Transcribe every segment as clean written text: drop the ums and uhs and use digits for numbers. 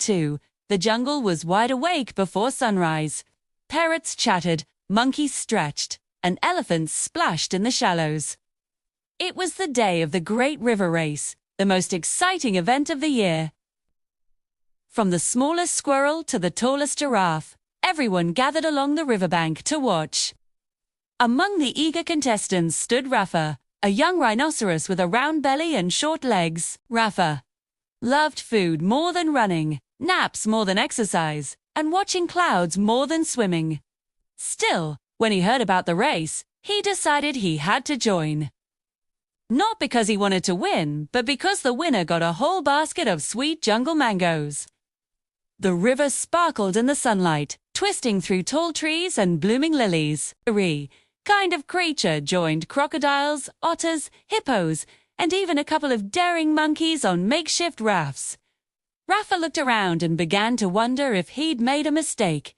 too. The jungle was wide awake before sunrise. Parrots chattered, monkeys stretched, and elephants splashed in the shallows. It was the day of the Great River Race, the most exciting event of the year. From the smallest squirrel to the tallest giraffe, everyone gathered along the riverbank to watch. Among the eager contestants stood Rafa, a young rhinoceros with a round belly and short legs. Rafa loved food more than running, naps more than exercise, and watching clouds more than swimming. Still, when he heard about the race, he decided he had to join. Not because he wanted to win, but because the winner got a whole basket of sweet jungle mangoes. The river sparkled in the sunlight, twisting through tall trees and blooming lilies. A kind of creature joined crocodiles, otters, hippos, and even a couple of daring monkeys on makeshift rafts. Rafa looked around and began to wonder if he'd made a mistake.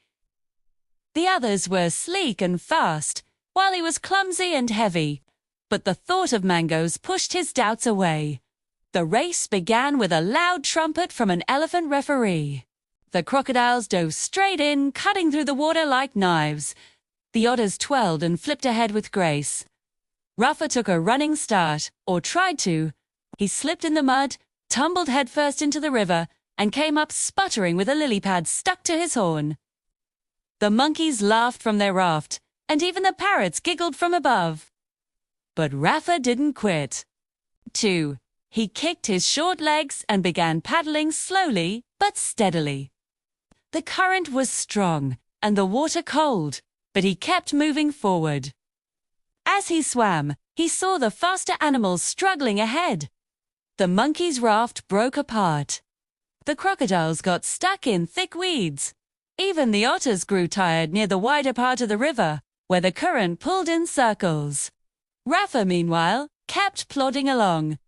The others were sleek and fast, while he was clumsy and heavy. But the thought of mangoes pushed his doubts away. The race began with a loud trumpet from an elephant referee. The crocodiles dove straight in, cutting through the water like knives. The otters twirled and flipped ahead with grace. Rafa took a running start, or tried to. He slipped in the mud, tumbled headfirst into the river, and came up sputtering with a lily pad stuck to his horn. The monkeys laughed from their raft, and even the parrots giggled from above. But Rafa didn't quit. He kicked his short legs and began paddling slowly but steadily. The current was strong and the water cold, but he kept moving forward. As he swam, he saw the faster animals struggling ahead. The monkey's raft broke apart. The crocodiles got stuck in thick weeds. Even the otters grew tired near the wider part of the river, where the current pulled in circles. Rafa, meanwhile, kept plodding along.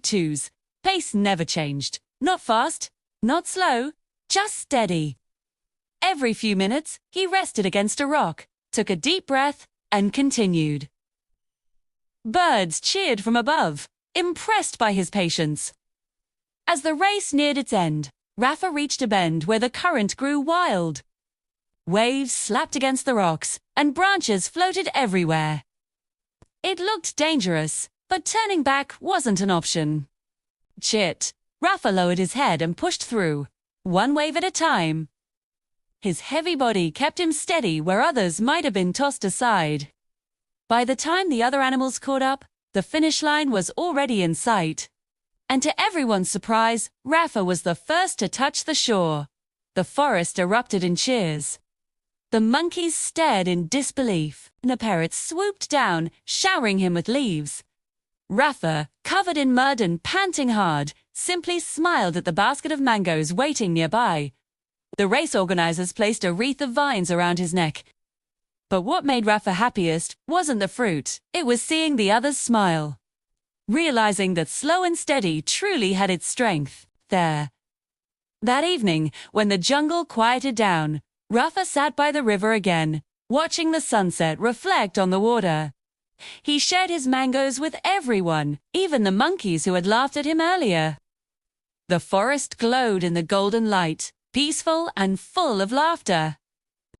Pace never changed. Not fast, not slow, just steady. Every few minutes, he rested against a rock, took a deep breath, and continued. Birds cheered from above, impressed by his patience. As the race neared its end, Rafa reached a bend where the current grew wild. Waves slapped against the rocks, and branches floated everywhere. It looked dangerous, but turning back wasn't an option. Rafa lowered his head and pushed through, one wave at a time. His heavy body kept him steady where others might have been tossed aside. By the time the other animals caught up, the finish line was already in sight. And to everyone's surprise, Rafa was the first to touch the shore. The forest erupted in cheers. The monkeys stared in disbelief, and the parrots swooped down, showering him with leaves. Rafa, covered in mud and panting hard, simply smiled at the basket of mangoes waiting nearby. The race organizers placed a wreath of vines around his neck. But what made Rafa happiest wasn't the fruit, it was seeing the others smile. Realizing that slow and steady truly had its strength. That evening, when the jungle quieted down, Rafa sat by the river again, watching the sunset reflect on the water. He shared his mangoes with everyone, even the monkeys who had laughed at him earlier. The forest glowed in the golden light, peaceful and full of laughter.